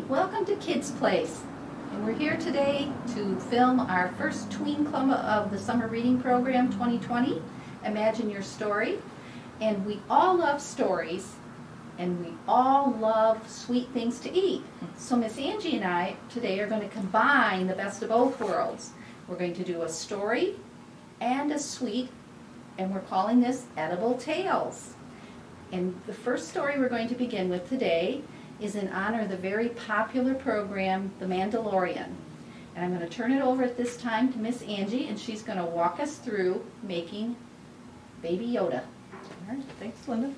Welcome to Kids Place, and we're here today to film our first Tween Club of the Summer Reading Program 2020, Imagine Your Story. And we all love stories, and we all love sweet things to eat. So Miss Angie and I today are going to combine the best of both worlds. We're going to do a story and a sweet, and we're calling this Edible Tales. And the first story we're going to begin with today is in honor of the very popular program, The Mandalorian. And I'm going to turn it over at this time to Miss Angie, and she's going to walk us through making Baby Yoda. All right, thanks, Linda.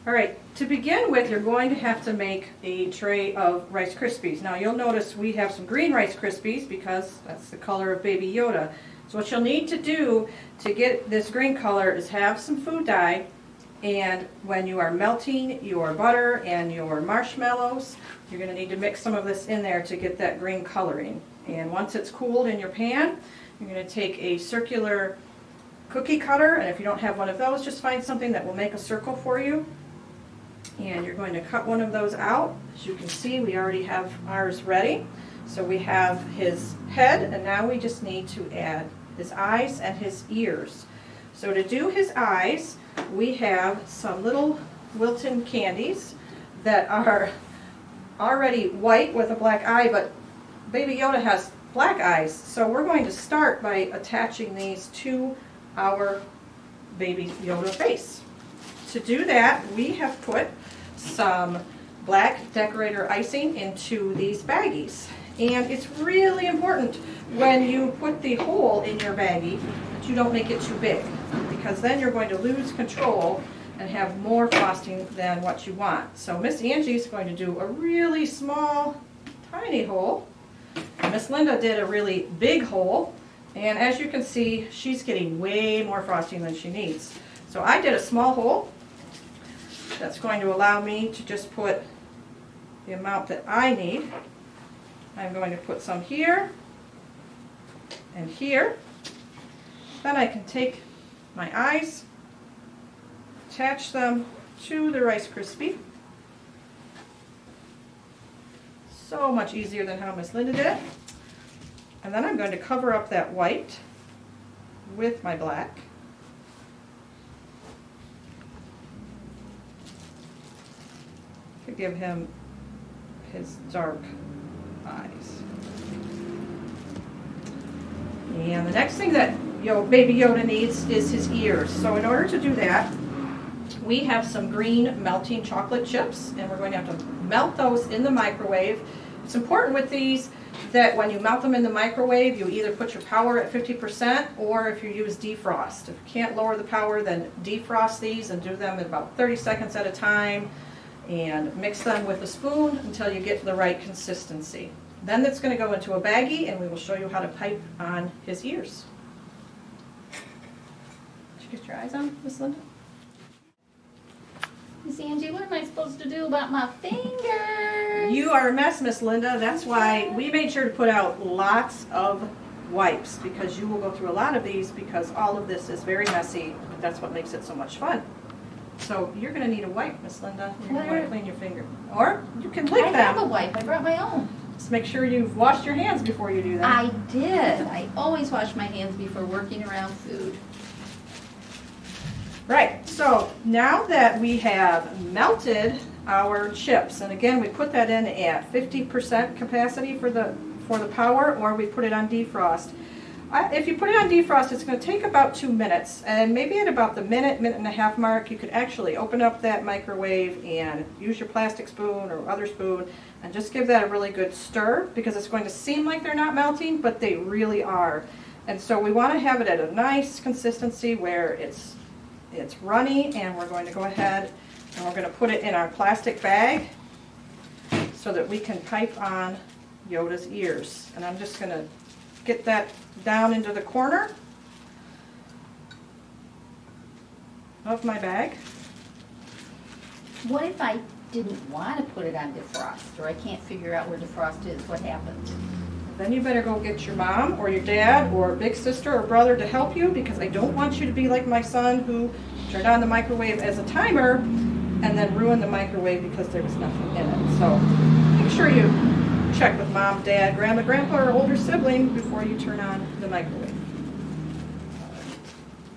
All right, to begin with, you're going to have to make a tray of Rice Krispies. Now, you'll notice we have some green Rice Krispies because that's the color of Baby Yoda. So what you'll need to do to get this green color is have some food dye. And when you are melting your butter and your marshmallows, you're going to need to mix some of this in there to get that green coloring. And once it's cooled in your pan, you're going to take a circular cookie cutter, and if you don't have one of those, just find something that will make a circle for you. And you're going to cut one of those out. As you can see, we already have ours ready. So we have his head, and now we just need to add his eyes and his ears. So to do his eyes, we have some little Wilton candies that are already white with a black eye, but Baby Yoda has black eyes. So we're going to start by attaching these to our Baby Yoda face. To do that, we have put some black decorator icing into these baggies. And it's really important when you put the hole in your baggie that you don't make it too big, because then you're going to lose control and have more frosting than what you want. So Miss Angie is going to do a really small, tiny hole. Miss Linda did a really big hole. And as you can see, she's getting way more frosting than she needs. So I did a small hole. That's going to allow me to just put the amount that I need. I'm going to put some here and here. Then I can take my eyes, attach them to the Rice Krispie. So much easier than how Miss Linda did it. And then I'm going to cover up that white with my black. To give him his dark eyes. And the next thing that Baby Yoda needs is his ears. So in order to do that, we have some green melting chocolate chips, and we're going to have to melt those in the microwave. It's important with these that when you melt them in the microwave, you either put your power at 50% or if you use defrost. If you can't lower the power, then defrost these and do them in about 30 seconds at a time, and mix them with a spoon until you get the right consistency. Then it's going to go into a baggie, and we will show you how to pipe on his ears. Did you get your eyes on, Miss Linda? Miss Angie, what am I supposed to do about my fingers? You are a mess, Miss Linda. That's why we made sure to put out lots of wipes, because you will go through a lot of these because all of this is very messy, but that's what makes it so much fun. So you're going to need a wipe, Miss Linda. You're going to clean your finger. Or you can lick them. I have a wipe. I brought my own. Just make sure you've washed your hands before you do that. I did. I always wash my hands before working around food. Right, so now that we have melted our chips, and again we put that in at 50% capacity for the power, or we put it on defrost. If you put it on defrost, it's going to take about 2 minutes, and maybe at about the minute and a half mark, you could actually open up that microwave and use your plastic spoon or other spoon and just give that a really good stir, because it's going to seem like they're not melting, but they really are. And so we want to have it at a nice consistency where it's runny, and we're going to go ahead and we're going to put it in our plastic bag so that we can pipe on Yoda's ears. And I'm just going to get that down into the corner of my bag. What if I didn't want to put it on defrost, or I can't figure out where defrost is? What happens? Then you better go get your mom or your dad or big sister or brother to help you, because I don't want you to be like my son who turned on the microwave as a timer and then ruin the microwave because there was nothing in it. So make sure you check with mom, dad, grandma, grandpa, or older sibling before you turn on the microwave.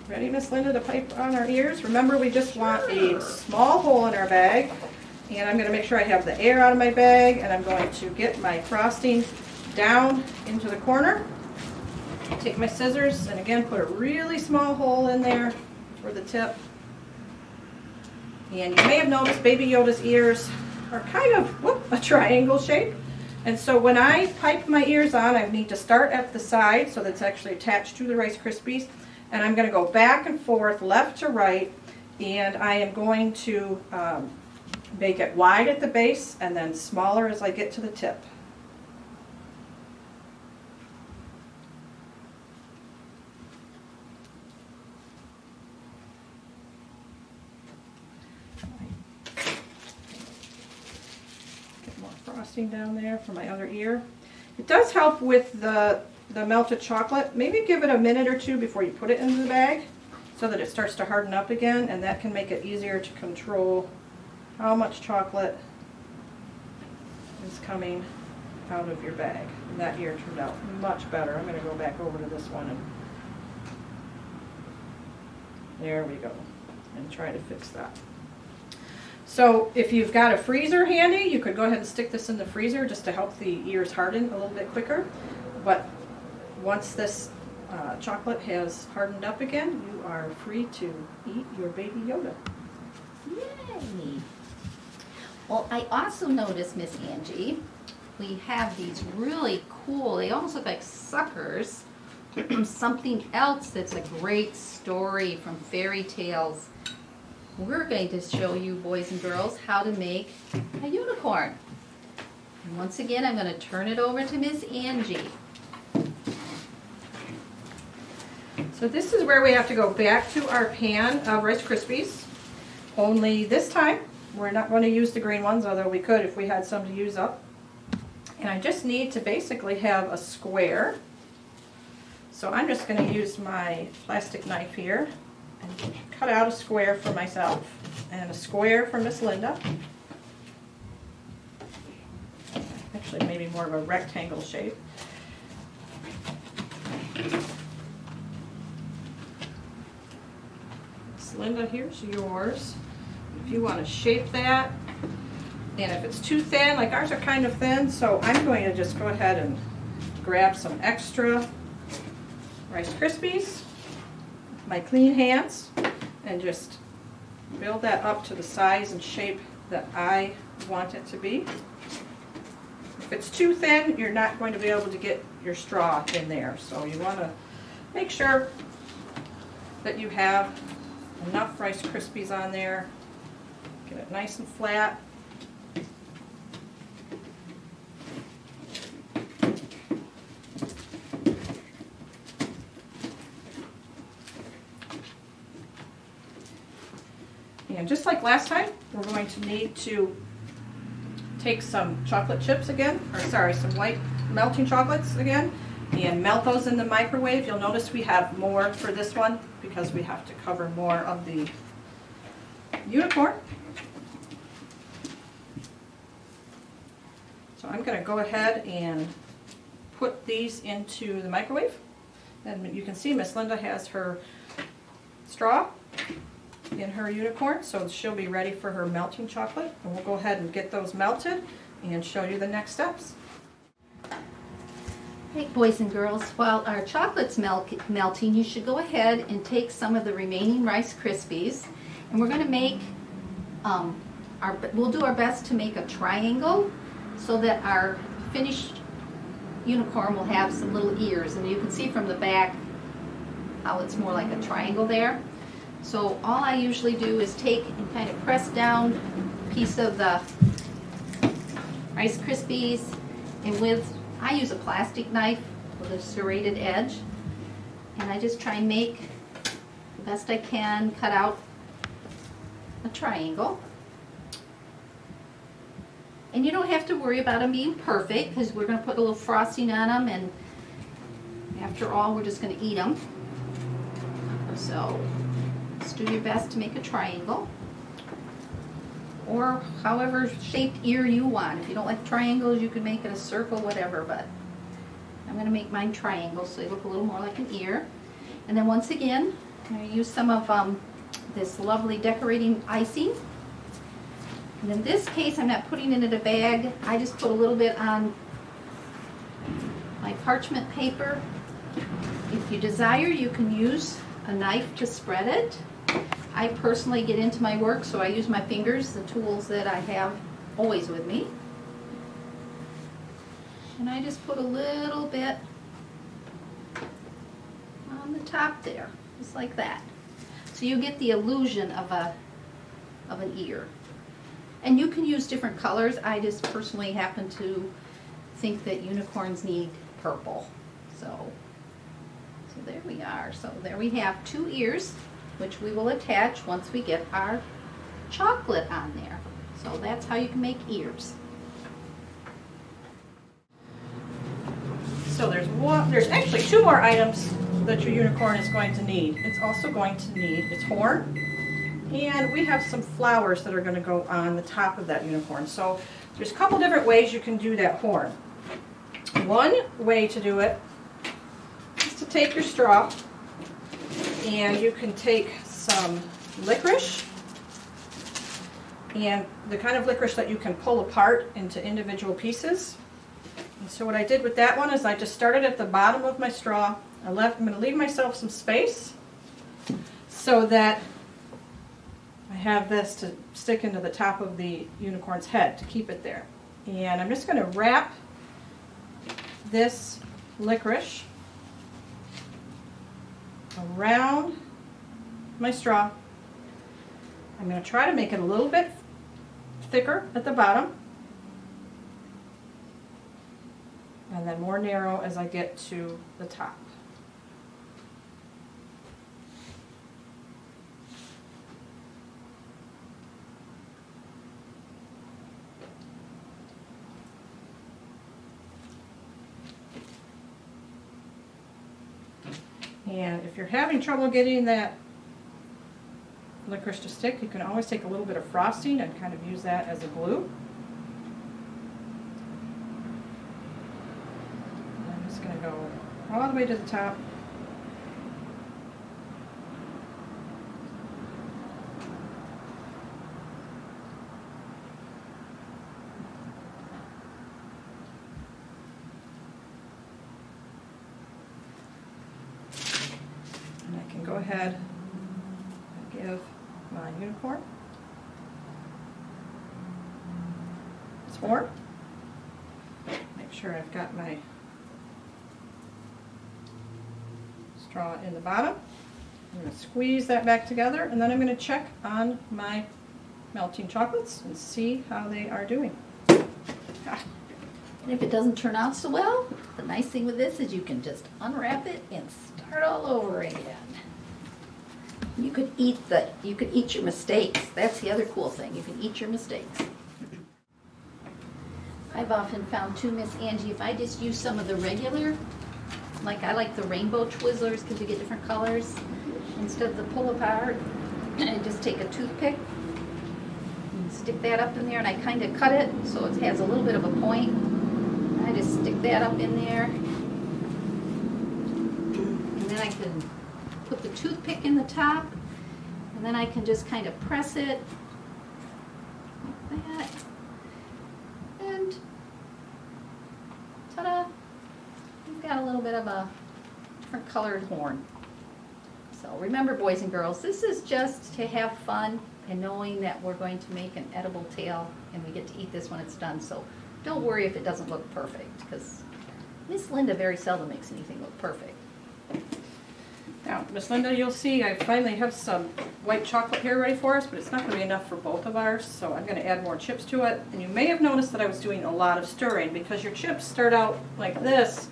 Ready, Miss Linda, to pipe on our ears? Remember, we just want a small hole in our bag. And I'm going to make sure I have the air out of my bag, and I'm going to get my frosting down into the corner. Take my scissors and again put a really small hole in there for the tip. And you may have noticed Baby Yoda's ears are kind of a triangle shape. And so when I pipe my ears on, I need to start at the side so that's actually attached to the Rice Krispies. And I'm going to go back and forth, left to right, and I am going to make it wide at the base and then smaller as I get to the tip. Get more frosting down there for my other ear. It does help with the melted chocolate. Maybe give it a minute or two before you put it into the bag so that it starts to harden up again, and that can make it easier to control how much chocolate is coming out of your bag. And that ear turned out much better. I'm going to go back over to this one and there we go, and try to fix that. So if you've got a freezer handy, you could go ahead and stick this in the freezer just to help the ears harden a little bit quicker. But once this chocolate has hardened up again, you are free to eat your Baby Yoda. Yay! Well, I also noticed, Miss Angie, we have these really cool, they almost look like suckers, something else that's a great story from fairy tales. We're going to show you, boys and girls, how to make a unicorn. And once again, I'm going to turn it over to Miss Angie. So this is where we have to go back to our pan of Rice Krispies. Only this time, we're not going to use the green ones, although we could if we had some to use up. And I just need to basically have a square. So I'm just going to use my plastic knife here and cut out a square for myself and a square for Miss Linda. Actually, maybe more of a rectangle shape. Miss Linda, here's yours. If you want to shape that, and if it's too thin, like ours are kind of thin, so I'm going to just go ahead and grab some extra Rice Krispies, my clean hands, and just build that up to the size and shape that I want it to be. If it's too thin, you're not going to be able to get your straw in there, so you want to make sure that you have enough Rice Krispies on there. Get it nice and flat. And just like last time, we're going to need to take some chocolate chips again, or sorry, some white melting chocolates again, and melt those in the microwave. You'll notice we have more for this one because we have to cover more of the unicorn. So I'm going to go ahead and put these into the microwave. And you can see Miss Linda has her straw in her unicorn, so she'll be ready for her melting chocolate. And we'll go ahead and get those melted and show you the next steps. Hey, boys and girls, while our chocolate's melting, you should go ahead and take some of the remaining Rice Krispies, and we're going to make, we'll do our best to make a triangle so that our finished unicorn will have some little ears, and you can see from the back how it's more like a triangle there. So all I usually do is take and kind of press down a piece of the Rice Krispies, and I use a plastic knife with a serrated edge, and I just try and make the best I can, cut out a triangle. And you don't have to worry about them being perfect because we're going to put a little frosting on them, and after all, we're just going to eat them. So just do your best to make a triangle. or however shaped ear you want. If you don't like triangles, you can make it a circle, whatever, but I'm going to make mine triangles so they look a little more like an ear. And then once again, I'm going to use some of this lovely decorating icing. And in this case, I'm not putting it in a bag. I just put a little bit on my parchment paper. If you desire, you can use a knife to spread it. I personally get into my work, so I use my fingers, the tools that I have always with me. And I just put a little bit on the top there, just like that. So you get the illusion of an ear. And you can use different colors. I just personally happen to think that unicorns need purple. So there we are. So there we have 2 ears, which we will attach once we get our chocolate on there. So that's how you can make ears. So there's actually 2 more items that your unicorn is going to need. It's also going to need its horn, and we have some flowers that are going to go on the top of that unicorn. So there's a couple different ways you can do that horn. One way to do it is to take your straw, and you can take some licorice, and the kind of licorice that you can pull apart into individual pieces. And so what I did with that one is I just started at the bottom of my straw. I'm going to leave myself some space so that I have this to stick into the top of the unicorn's head to keep it there. And I'm just going to wrap this licorice around my straw. I'm going to try to make it a little bit thicker at the bottom, and then more narrow as I get to the top. And if you're having trouble getting that licorice to stick, you can always take a little bit of frosting and kind of use that as a glue. I'm just going to go all the way to the top. And I can go ahead and give my unicorn its horn. Make sure I've got my straw in the bottom. I'm going to squeeze that back together, and then I'm going to check on my melting chocolates and see how they are doing. And if it doesn't turn out so well, the nice thing with this is you can just unwrap it and start all over again. You could eat your mistakes. That's the other cool thing. You can eat your mistakes. I've often found too, Miss Angie, if I just use some of the regular, like I like the rainbow Twizzlers because you get different colors, instead of the pull apart, I just take a toothpick and stick that up in there, and I kind of cut it so it has a little bit of a point. I just stick that up in there, and then I can put the toothpick in the top, and then I can just kind of press it like that, and ta-da! We've got a little bit of a different colored horn. So remember, boys and girls, this is just to have fun and knowing that we're going to make an edible tail, and we get to eat this when it's done. So don't worry if it doesn't look perfect, because Miss Linda very seldom makes anything look perfect. Now, Miss Linda, you'll see I finally have some white chocolate here ready for us, but it's not going to be enough for both of ours, so I'm going to add more chips to it. And you may have noticed that I was doing a lot of stirring, because your chips start out like this,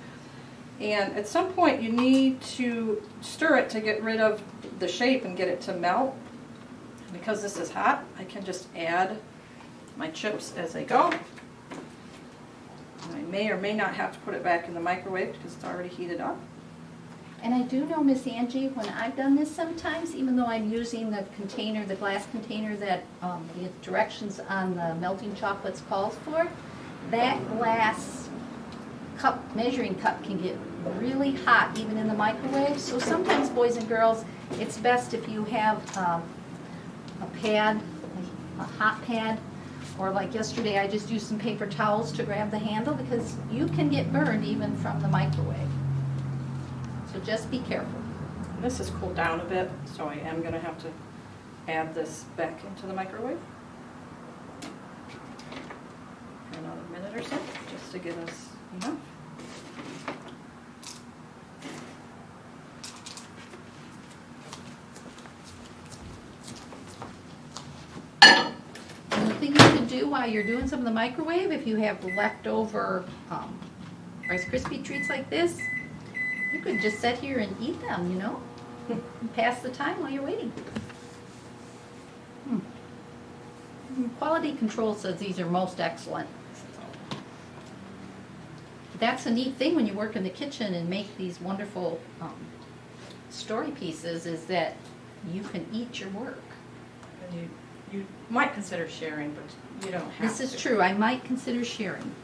and at some point you need to stir it to get rid of the shape and get it to melt. And because this is hot, I can just add my chips as they go. And I may or may not have to put it back in the microwave because it's already heated up. And I do know, Miss Angie, when I've done this sometimes, even though I'm using the container, the glass container that the directions on the melting chocolates calls for, that glass cup, measuring cup, can get really hot even in the microwave. So sometimes, boys and girls, it's best if you have a pad, a hot pad, or like yesterday I just used some paper towels to grab the handle, because you can get burned even from the microwave. So just be careful. This has cooled down a bit, so I am going to have to add this back into the microwave for another minute or so, just to give us enough. And the thing you can do while you're doing some of the microwave, if you have leftover Rice Krispie treats like this, you could just sit here and eat them, you know, and pass the time while you're waiting. Quality control says these are most excellent. That's a neat thing when you work in the kitchen and make these wonderful story pieces, is that you can eat your work. And you might consider sharing, but you don't have to. This is true. I might consider sharing.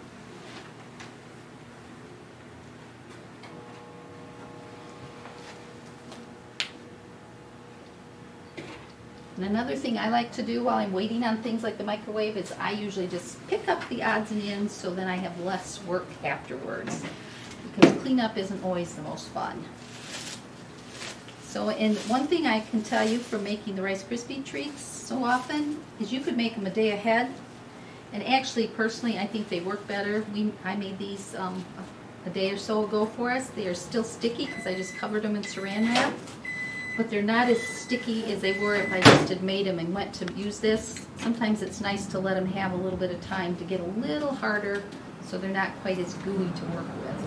And another thing I like to do while I'm waiting on things like the microwave is I usually just pick up the odds and ends, so then I have less work afterwards, because cleanup isn't always the most fun. So, and one thing I can tell you from making the Rice Krispie treats so often is you could make them a day ahead. And actually, personally, I think they work better. I made these a day or so ago for us. They are still sticky because I just covered them in saran wrap. But they're not as sticky as they were if I just had made them and went to use this. Sometimes it's nice to let them have a little bit of time to get a little harder, so they're not quite as gooey to work with.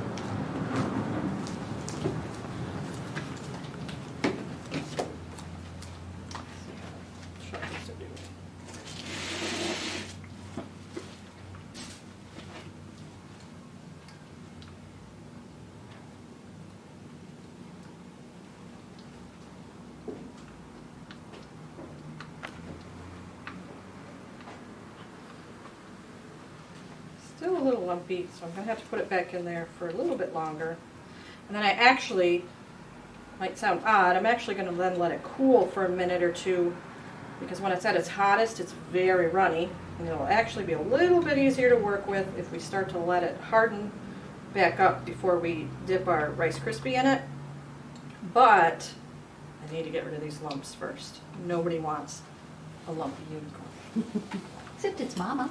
Still a little lumpy, so I'm going to have to put it back in there for a little bit longer. And then I actually, might sound odd, I'm actually going to then let it cool for a minute or two, because when it's at its hottest, it's very runny, and it'll actually be a little bit easier to work with if we start to let it harden back up before we dip our Rice Krispie in it. But I need to get rid of these lumps first. Nobody wants a lumpy unicorn. Except it's Mama.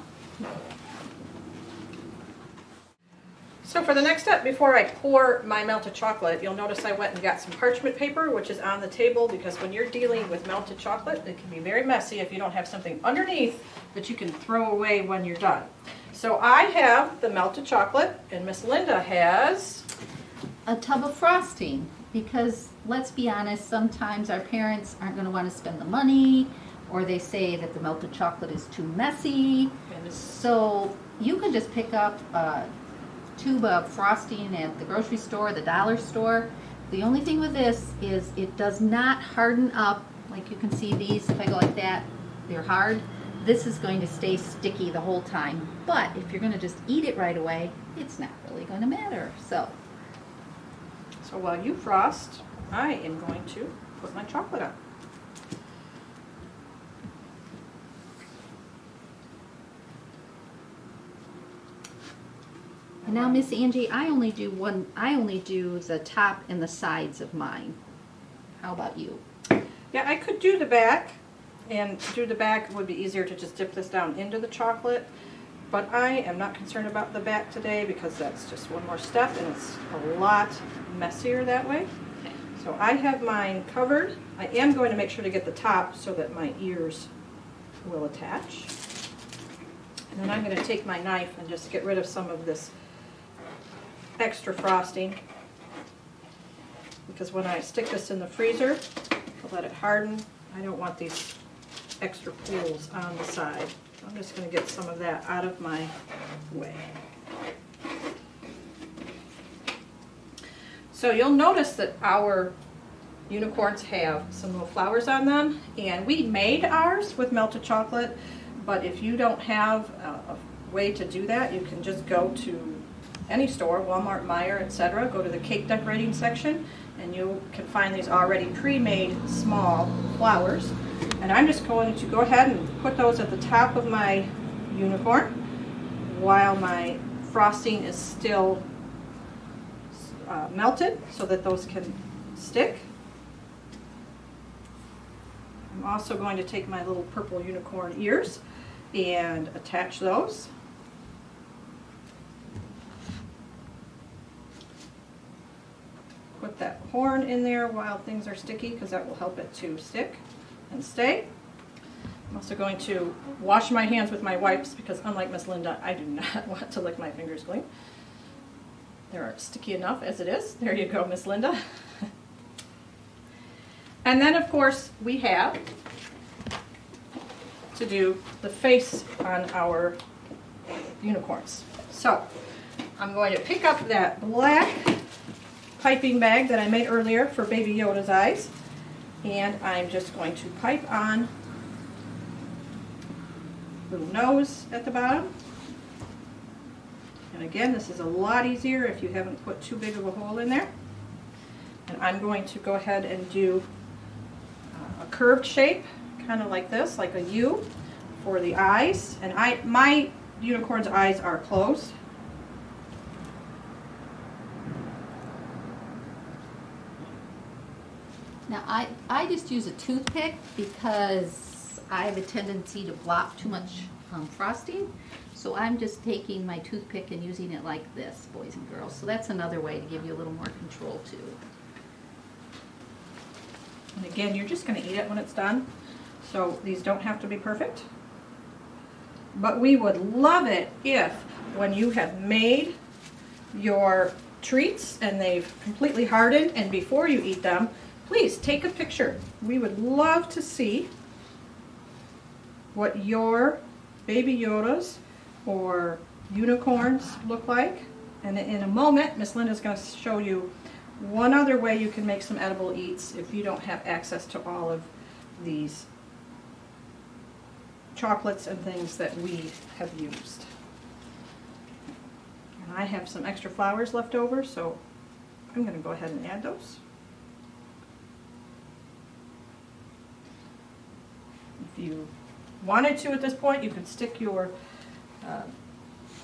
So for the next step, before I pour my melted chocolate, you'll notice I went and got some parchment paper, which is on the table, because when you're dealing with melted chocolate, it can be very messy if you don't have something underneath that you can throw away when you're done. So I have the melted chocolate, and Miss Linda has a tub of frosting, because let's be honest, sometimes our parents aren't going to want to spend the money, or they say that the melted chocolate is too messy. So you can just pick up a tube of frosting at the grocery store, the dollar store. The only thing with this is it does not harden up. Like you can see these, if I go like that, they're hard. This is going to stay sticky the whole time. But if you're going to just eat it right away, it's not really going to matter. So while you frost, I am going to put my chocolate on. And now, Miss Angie, I only do the top and the sides of mine. How about you? Yeah, I could do the back, and to do the back would be easier to just dip this down into the chocolate, but I am not concerned about the back today because that's just one more step and it's a lot messier that way. So I have mine covered. I am going to make sure to get the top so that my ears will attach. And then I'm going to take my knife and just get rid of some of this extra frosting, because when I stick this in the freezer to let it harden, I don't want these extra pools on the side. I'm just going to get some of that out of my way. So you'll notice that our unicorns have some little flowers on them, and we made ours with melted chocolate, but if you don't have a way to do that, you can just go to any store, Walmart, Meijer, etc. Go to the cake decorating section, and you can find these already pre-made small flowers. And I'm just going to go ahead and put those at the top of my unicorn while my frosting is still melted so that those can stick. I'm also going to take my little purple unicorn ears and attach those. Put that horn in there while things are sticky because that will help it to stick and stay. I'm also going to wash my hands with my wipes because unlike Miss Linda, I do not want to lick my fingers clean. They're sticky enough as it is. There you go, Miss Linda. And then of course we have to do the face on our unicorns. So I'm going to pick up that black piping bag that I made earlier for Baby Yoda's eyes, and I'm just going to pipe on little nose at the bottom. And again, this is a lot easier if you haven't put too big of a hole in there. And I'm going to go ahead and do a curved shape, kind of like this, like a U for the eyes. And my unicorn's eyes are closed. Now I just use a toothpick because I have a tendency to blop too much frosting. So I'm just taking my toothpick and using it like this, boys and girls. So that's another way to give you a little more control too. And again, you're just going to eat it when it's done. So these don't have to be perfect. But we would love it if when you have made your treats and they've completely hardened and before you eat them, please take a picture. We would love to see what your Baby Yodas or unicorns look like. And in a moment, Miss Linda's going to show you one other way you can make some edible eats if you don't have access to all of these chocolates and things that we have used. And I have some extra flowers left over, so I'm going to go ahead and add those. If you wanted to at this point, you could stick your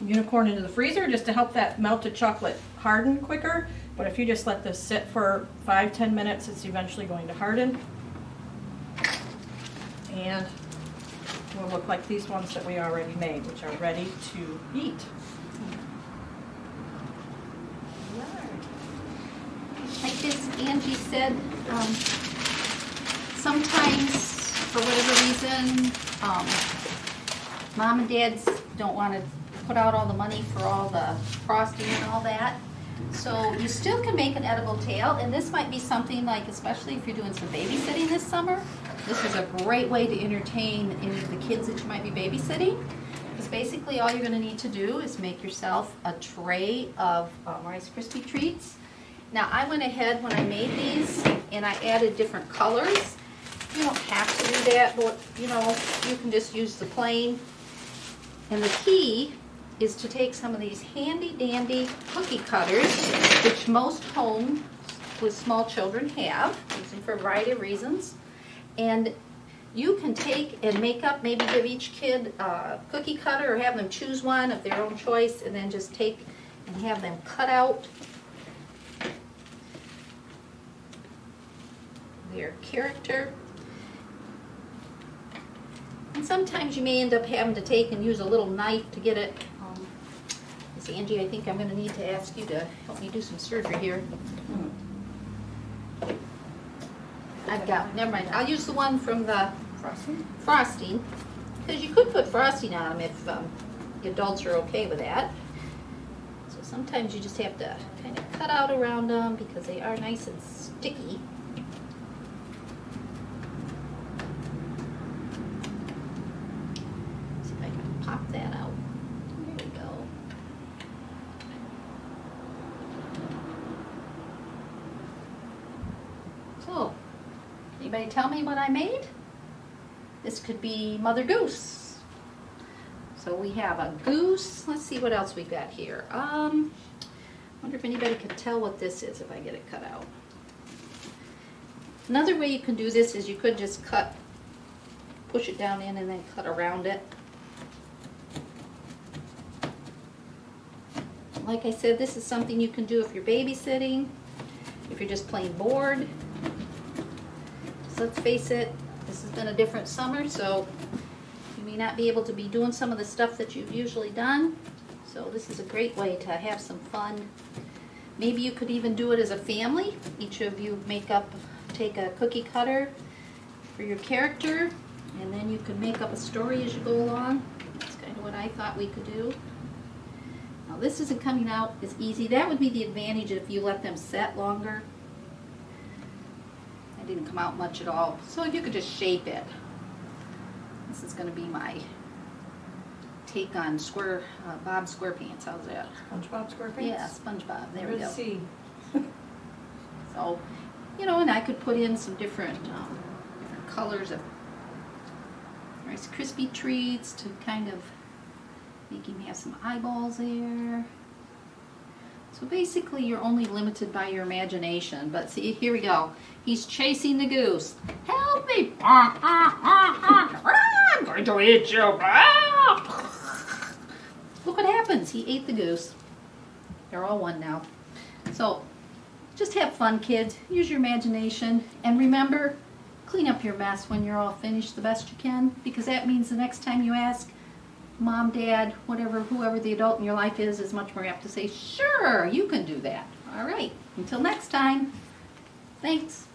unicorn into the freezer just to help that melted chocolate harden quicker. But if you just let this sit for 5-10 minutes, it's eventually going to harden. And will look like these ones that we already made, which are ready to eat. Like this, Angie said, sometimes for whatever reason, mom and dads don't want to put out all the money for all the frosting and all that. So you still can make an edible tail, and this might be something like, especially if you're doing some babysitting this summer, this is a great way to entertain any of the kids that you might be babysitting. Because basically all you're going to need to do is make yourself a tray of Rice Krispie treats. Now I went ahead when I made these and I added different colors. You don't have to do that, but you know, you can just use the plain. And the key is to take some of these handy dandy cookie cutters, which most homes with small children have, use them for a variety of reasons. And you can take and make up, maybe give each kid a cookie cutter or have them choose one of their own choice, and then just take and have them cut out their character. And sometimes you may end up having to take and use a little knife to get it. Miss Angie, I think I'm going to need to ask you to help me do some surgery here. I've got, never mind, I'll use the one from the frosting, because you could put frosting on them if the adults are okay with that. So sometimes you just have to kind of cut out around them because they are nice and sticky. See if I can pop that out. There we go. So, anybody tell me what I made? This could be Mother Goose. So we have a goose. Let's see what else we got here. Wonder if anybody could tell what this is if I get it cut out. Another way you can do this is you could just push it down in and then cut around it. Like I said, this is something you can do if you're babysitting, if you're just plain bored. So let's face it, this has been a different summer, so you may not be able to be doing some of the stuff that you've usually done. So this is a great way to have some fun. Maybe you could even do it as a family. Each of you take a cookie cutter for your character, and then you can make up a story as you go along. That's kind of what I thought we could do. Now this isn't coming out as easy. That would be the advantage if you let them set longer. It didn't come out much at all. So you could just shape it. This is going to be my take on Bob SquarePants. How's that? SpongeBob SquarePants? Yeah, SpongeBob. There we go. See. So, and I could put in some different colors of Rice Krispie treats to kind of make him have some eyeballs there. So basically you're only limited by your imagination. But see, here we go. He's chasing the goose. Help me! I'm going to eat you! Look what happens. He ate the goose. They're all one now. So just have fun, kids. Use your imagination. And remember, clean up your mess when you're all finished the best you can, because that means the next time you ask Mom, Dad, whoever the adult in your life is much more apt to say, sure, you can do that. All right. Until next time. Thanks.